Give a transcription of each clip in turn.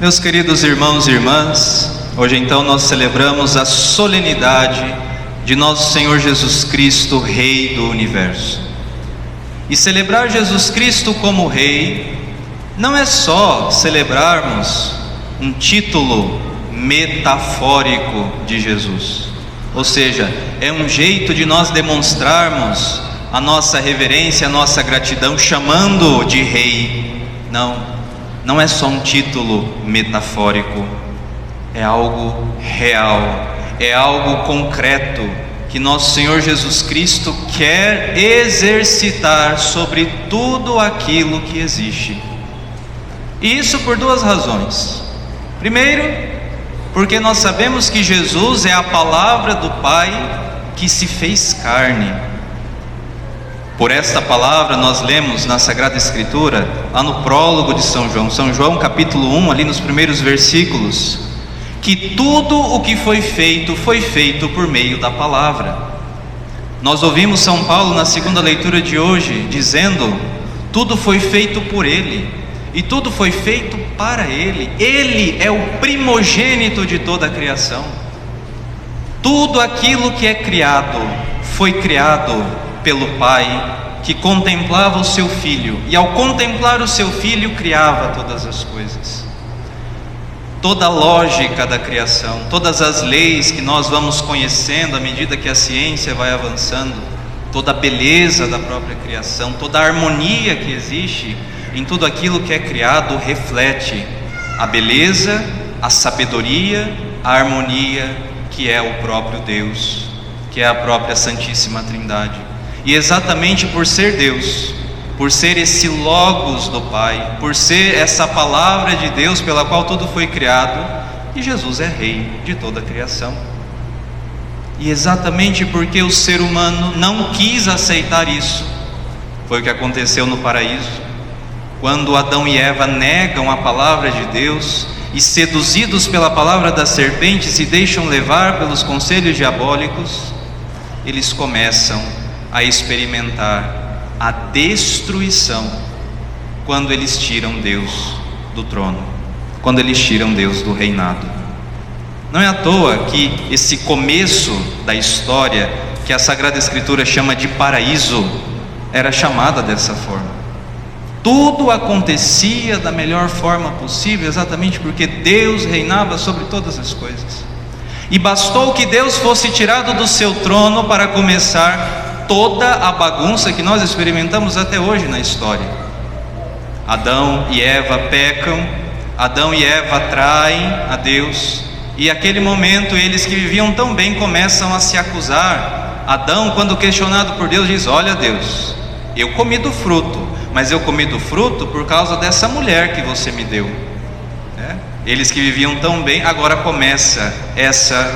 Meus queridos irmãos e irmãs, hoje então nós celebramos a solenidade de nosso Senhor Jesus Cristo, Rei do Universo. E celebrar Jesus Cristo como Rei não é só celebrarmos um título metafórico de Jesus, ou seja, é um jeito de nós demonstrarmos a nossa reverência, a nossa gratidão, chamando-o de Rei. Não é só um título metafórico, é algo real, é algo concreto que nosso Senhor Jesus Cristo quer exercitar sobre tudo aquilo que existe. E isso por duas razões. Primeiro, porque nós sabemos que Jesus é a palavra do Pai que se fez carne. Por esta palavra nós lemos na Sagrada Escritura, lá no prólogo de São João capítulo 1, ali nos primeiros versículos, que tudo o que foi feito por meio da palavra. Nós ouvimos São Paulo na segunda leitura de hoje, dizendo: tudo foi feito por Ele, e tudo foi feito para Ele. Ele é o primogênito de toda a criação. Tudo aquilo que é criado, foi criado pelo Pai, que contemplava o seu Filho, e ao contemplar o seu Filho, criava todas as coisas. Toda a lógica da criação, todas as leis que nós vamos conhecendo à medida que a ciência vai avançando, toda a beleza da própria criação, toda a harmonia que existe em tudo aquilo que é criado, reflete a beleza, a sabedoria, a harmonia que é o próprio Deus, que é a própria Santíssima Trindade. E exatamente por ser Deus, por ser esse Logos do Pai, por ser essa palavra de Deus pela qual tudo foi criado, e Jesus é Rei de toda a criação. E exatamente porque o ser humano não quis aceitar isso, foi o que aconteceu no paraíso, quando Adão e Eva negam a palavra de Deus e, seduzidos pela palavra da serpente, se deixam levar pelos conselhos diabólicos, eles começam a experimentar a destruição quando eles tiram Deus do trono, quando eles tiram Deus do reinado. Não é à toa que esse começo da história, que a Sagrada Escritura chama de paraíso, era chamada dessa forma. Tudo acontecia da melhor forma possível, exatamente porque Deus reinava sobre todas as coisas. E bastou que Deus fosse tirado do seu trono para começar toda a bagunça que nós experimentamos até hoje na história. Adão e Eva pecam, Adão e Eva traem a Deus, e naquele momento eles que viviam tão bem começam a se acusar. Adão, quando questionado por Deus, diz: olha Deus, eu comi do fruto, mas eu comi do fruto por causa dessa mulher que você me deu. Eles que viviam tão bem, agora começa essa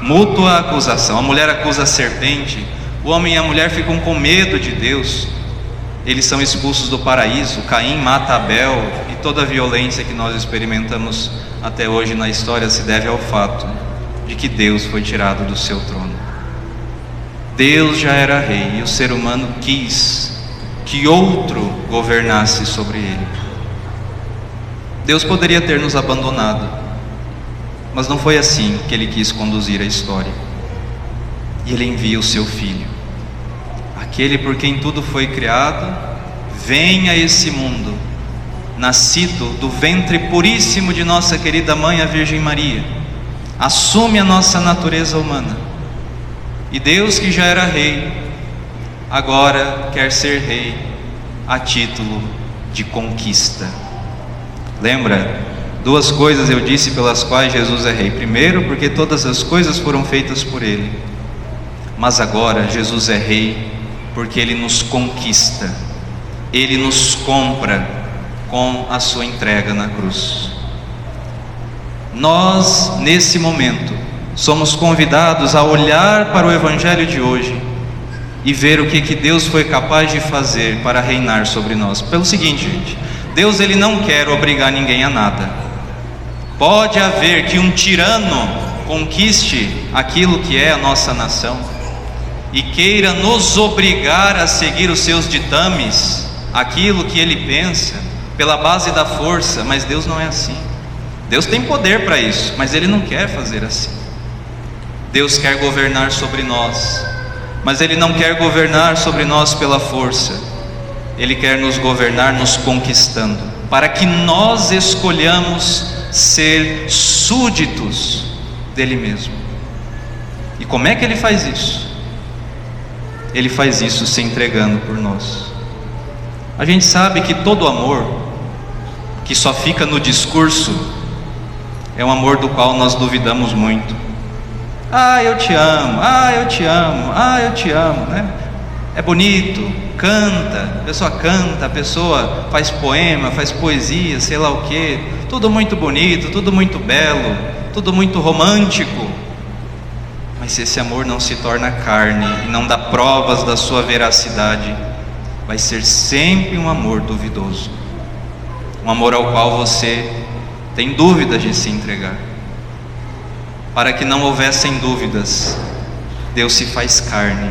mútua acusação. A mulher acusa a serpente, o homem e a mulher ficam com medo de Deus, eles são expulsos do paraíso. Caim mata Abel, e toda a violência que nós experimentamos até hoje na história se deve ao fato de que Deus foi tirado do seu trono. Deus já era rei, e o ser humano quis que outro governasse sobre ele. Deus poderia ter nos abandonado, mas não foi assim que Ele quis conduzir a história. E Ele envia o seu Filho, aquele por quem tudo foi criado, vem a esse mundo, nascido do ventre puríssimo de nossa querida mãe, a Virgem Maria, assume a nossa natureza humana. E Deus, que já era rei, agora quer ser rei a título de conquista. Lembra? Duas coisas eu disse pelas quais Jesus é rei. Primeiro, porque todas as coisas foram feitas por Ele. Mas agora Jesus é rei porque Ele nos conquista, Ele nos compra com a sua entrega na cruz. Nós, nesse momento, somos convidados a olhar para o Evangelho de hoje e ver o que Deus foi capaz de fazer para reinar sobre nós. Pelo seguinte, gente, Deus, Ele não quer obrigar ninguém a nada. Pode haver que um tirano conquiste aquilo que é a nossa nação e queira nos obrigar a seguir os seus ditames, aquilo que ele pensa, pela base da força, mas Deus não é assim. Deus tem poder para isso, mas Ele não quer fazer assim. Deus quer governar sobre nós, mas Ele não quer governar sobre nós pela força. Ele quer nos governar nos conquistando, para que nós escolhamos ser súditos dEle mesmo. E como é que Ele faz isso? Ele faz isso se entregando por nós. A gente sabe que todo amor que só fica no discurso é um amor do qual nós duvidamos muito. Eu te amo, eu te amo, eu te amo, né? É bonito, canta, a pessoa faz poema, faz poesia, sei lá o que, tudo muito bonito, tudo muito belo, tudo muito romântico. Mas se esse amor não se torna carne e não dá provas da sua veracidade, vai ser sempre um amor duvidoso, um amor ao qual você tem dúvidas de se entregar. Para que não houvessem dúvidas, Deus se faz carne,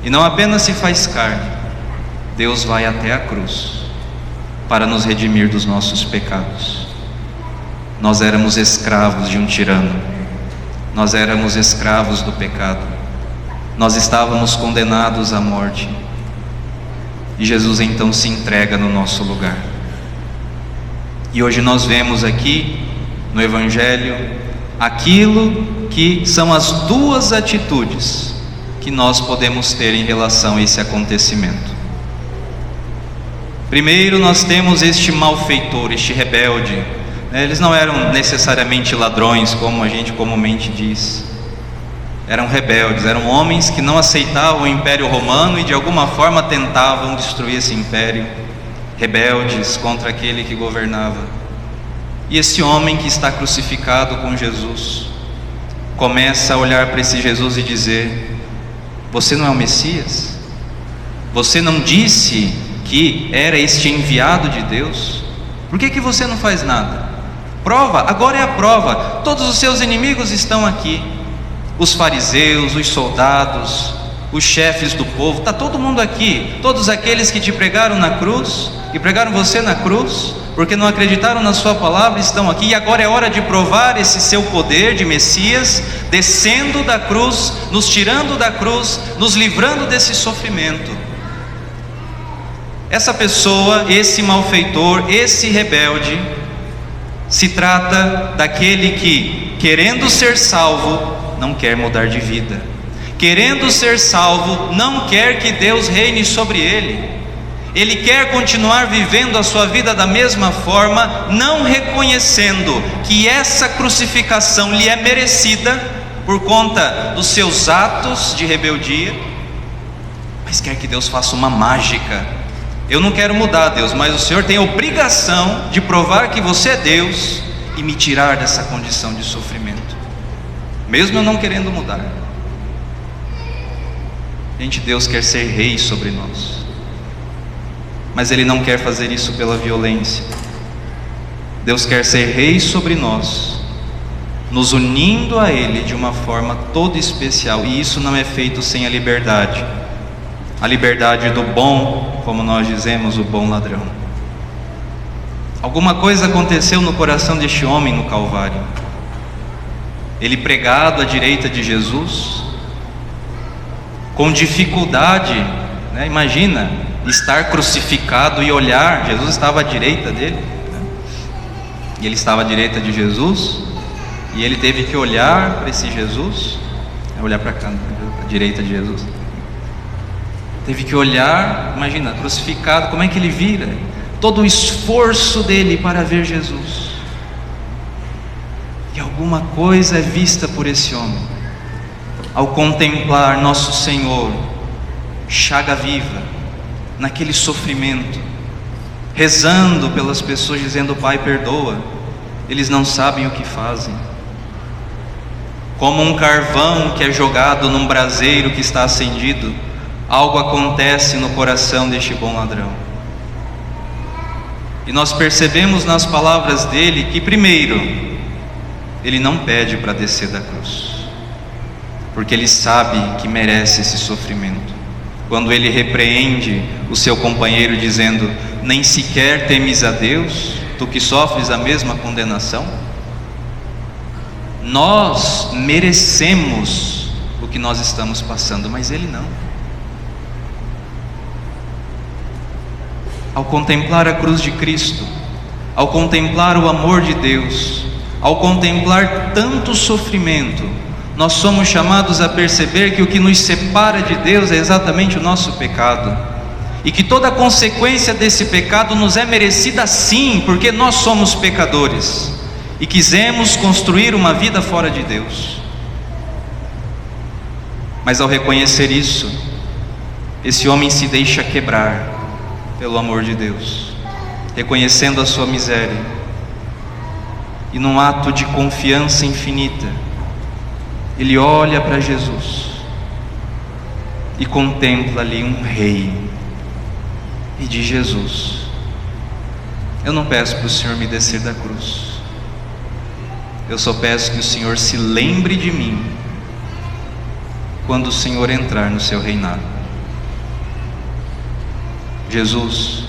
e não apenas se faz carne, Deus vai até a cruz para nos redimir dos nossos pecados. Nós éramos escravos de um tirano, nós éramos escravos do pecado, nós estávamos condenados à morte, e Jesus então se entrega no nosso lugar. E hoje nós vemos aqui no Evangelho aquilo que são as duas atitudes que nós podemos ter em relação a esse acontecimento. Primeiro, nós temos este malfeitor, este rebelde. Eles não eram necessariamente ladrões, como a gente comumente diz. Eram rebeldes, eram homens que não aceitavam o Império Romano e de alguma forma tentavam destruir esse império, rebeldes contra aquele que governava. E esse homem que está crucificado com Jesus começa a olhar para esse Jesus e dizer: você não é o Messias? Você não disse que era este enviado de Deus? Por que você não faz nada? Prova, agora é a prova. Todos os seus inimigos estão aqui, os fariseus, os soldados, os chefes do povo, está todo mundo aqui. Todos aqueles que te pregaram na cruz, e pregaram você na cruz, porque não acreditaram na sua palavra, estão aqui. E agora é hora de provar esse seu poder de Messias, descendo da cruz, nos tirando da cruz, nos livrando desse sofrimento. Essa pessoa, esse malfeitor, esse rebelde, se trata daquele que, querendo ser salvo, não quer mudar de vida. Querendo ser salvo, não quer que Deus reine sobre ele. Ele quer continuar vivendo a sua vida da mesma forma, não reconhecendo que essa crucificação lhe é merecida por conta dos seus atos de rebeldia, mas quer que Deus faça uma mágica. Eu não quero mudar, Deus, mas o Senhor tem a obrigação de provar que você é Deus e me tirar dessa condição de sofrimento, mesmo eu não querendo mudar. Gente, Deus quer ser rei sobre nós, mas Ele não quer fazer isso pela violência. Deus quer ser rei sobre nós, nos unindo a Ele de uma forma toda especial, e isso não é feito sem a liberdade do bom, como nós dizemos, o bom ladrão. Alguma coisa aconteceu no coração deste homem no Calvário. Ele pregado à direita de Jesus, com dificuldade, né? Imagina estar crucificado e olhar, Jesus estava à direita dele, né? E ele estava à direita de Jesus, e ele teve que olhar para esse Jesus, olhar para cá, à direita de Jesus, teve que olhar, imagina, crucificado, como é que ele vira? Todo o esforço dele para ver Jesus, e alguma coisa é vista por esse homem, ao contemplar nosso Senhor, chaga viva, naquele sofrimento, rezando pelas pessoas, dizendo: Pai, perdoa, eles não sabem o que fazem. Como um carvão que é jogado num braseiro que está acendido, algo acontece no coração deste bom ladrão. E nós percebemos nas palavras dele que, primeiro, ele não pede para descer da cruz, porque ele sabe que merece esse sofrimento. Quando ele repreende o seu companheiro dizendo: nem sequer temes a Deus, tu que sofres a mesma condenação, nós merecemos o que nós estamos passando, mas Ele não. Ao contemplar a cruz de Cristo, ao contemplar o amor de Deus, ao contemplar tanto sofrimento, nós somos chamados a perceber que o que nos separa de Deus é exatamente o nosso pecado, e que toda a consequência desse pecado nos é merecida sim, porque nós somos pecadores e quisemos construir uma vida fora de Deus. Mas ao reconhecer isso, esse homem se deixa quebrar pelo amor de Deus, reconhecendo a sua miséria, e num ato de confiança infinita, ele olha para Jesus e contempla ali um rei, e diz: Jesus, eu não peço para o Senhor me descer da cruz, eu só peço que o Senhor se lembre de mim quando o Senhor entrar no seu reinado. Jesus,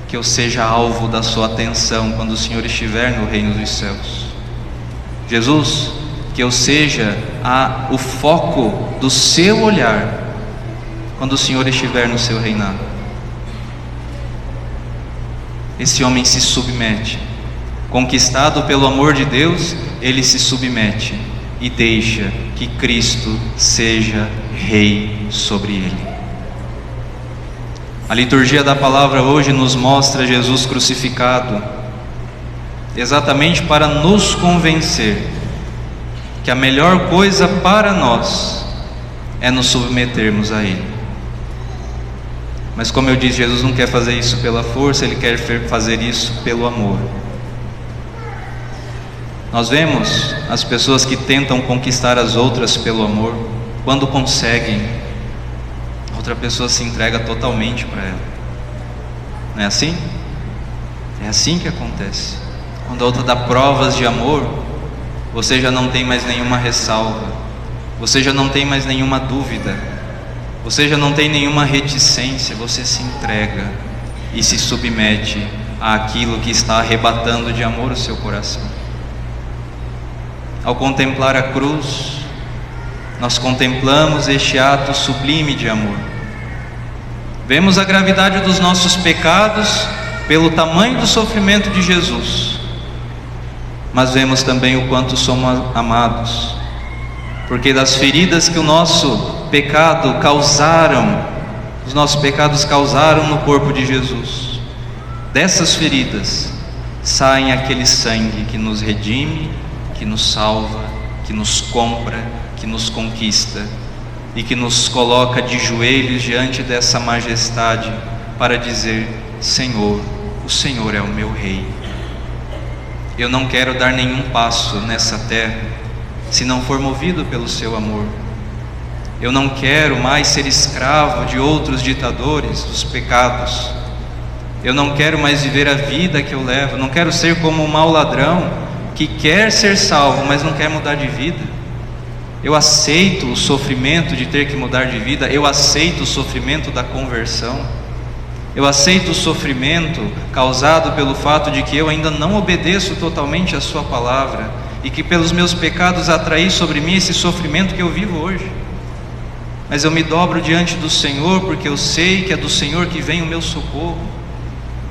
que eu seja alvo da sua atenção quando o Senhor estiver no reino dos céus. Jesus, que eu seja o foco do seu olhar quando o Senhor estiver no seu reinado. Esse homem se submete, conquistado pelo amor de Deus, ele se submete e deixa que Cristo seja rei sobre ele. A liturgia da palavra hoje nos mostra Jesus crucificado, exatamente para nos convencer que a melhor coisa para nós é nos submetermos a Ele. Mas como eu disse, Jesus não quer fazer isso pela força, Ele quer fazer isso pelo amor. Nós vemos as pessoas que tentam conquistar as outras pelo amor, quando conseguem, outra pessoa se entrega totalmente para ela. Não é assim? É assim que acontece. Quando a outra dá provas de amor, você já não tem mais nenhuma ressalva, você já não tem mais nenhuma dúvida, você já não tem nenhuma reticência, você se entrega e se submete àquilo que está arrebatando de amor o seu coração. Ao contemplar a cruz, nós contemplamos este ato sublime de amor. Vemos a gravidade dos nossos pecados pelo tamanho do sofrimento de Jesus, mas vemos também o quanto somos amados, porque das feridas que o nosso pecado causaram, os nossos pecados causaram no corpo de Jesus, dessas feridas saem aquele sangue que nos redime, que nos salva, que nos compra, que nos conquista e que nos coloca de joelhos diante dessa majestade para dizer: Senhor, o Senhor é o meu Rei. Eu não quero dar nenhum passo nessa terra se não for movido pelo seu amor. Eu não quero mais ser escravo de outros ditadores dos pecados. Eu não quero mais viver a vida que eu levo. Não quero ser como um mau ladrão que quer ser salvo, mas não quer mudar de vida. Eu aceito o sofrimento de ter que mudar de vida. Eu aceito o sofrimento da conversão. Eu aceito o sofrimento causado pelo fato de que eu ainda não obedeço totalmente a sua palavra e que pelos meus pecados atraí sobre mim esse sofrimento que eu vivo hoje. Mas eu me dobro diante do Senhor, porque eu sei que é do Senhor que vem o meu socorro.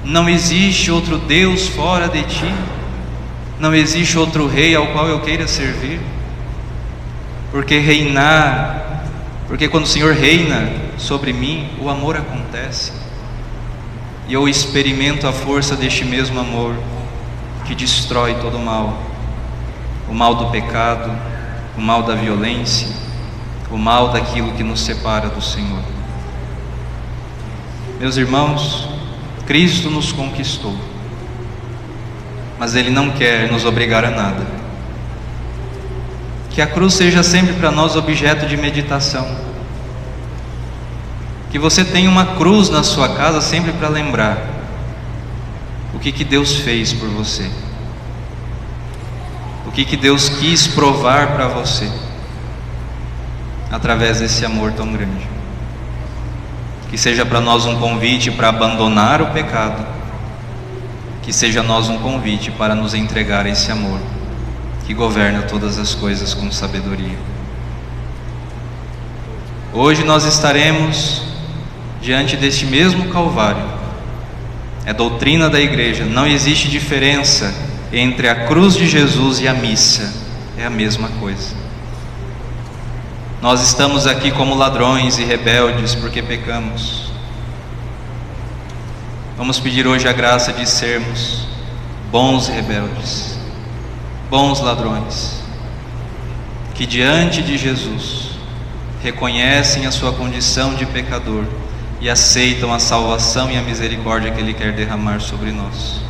Não existe outro Deus fora de ti. Não existe outro rei ao qual eu queira servir. Porque quando o Senhor reina sobre mim, o amor acontece. E eu experimento a força deste mesmo amor que destrói todo o mal do pecado, o mal da violência, o mal daquilo que nos separa do Senhor. Meus irmãos, Cristo nos conquistou, mas Ele não quer nos obrigar a nada. Que a cruz seja sempre para nós objeto de meditação. Que você tenha uma cruz na sua casa sempre para lembrar o que Deus fez por você, o que Deus quis provar para você através desse amor tão grande. Que seja para nós um convite para abandonar o pecado, que seja nós um convite para nos entregar a esse amor que governa todas as coisas com sabedoria. Hoje nós estaremos diante deste mesmo Calvário. É doutrina da igreja, não existe diferença entre a cruz de Jesus e a missa, é a mesma coisa. Nós estamos aqui como ladrões e rebeldes porque pecamos. Vamos pedir hoje a graça de sermos bons rebeldes, bons ladrões, que diante de Jesus reconhecem a sua condição de pecador e aceitam a salvação e a misericórdia que Ele quer derramar sobre nós.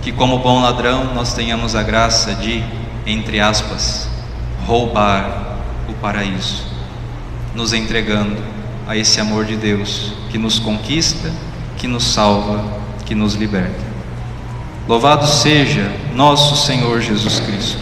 Que como bom ladrão nós tenhamos a graça de, entre aspas, roubar o paraíso, nos entregando a esse amor de Deus que nos conquista, que nos salva, que nos liberta. Louvado seja nosso Senhor Jesus Cristo.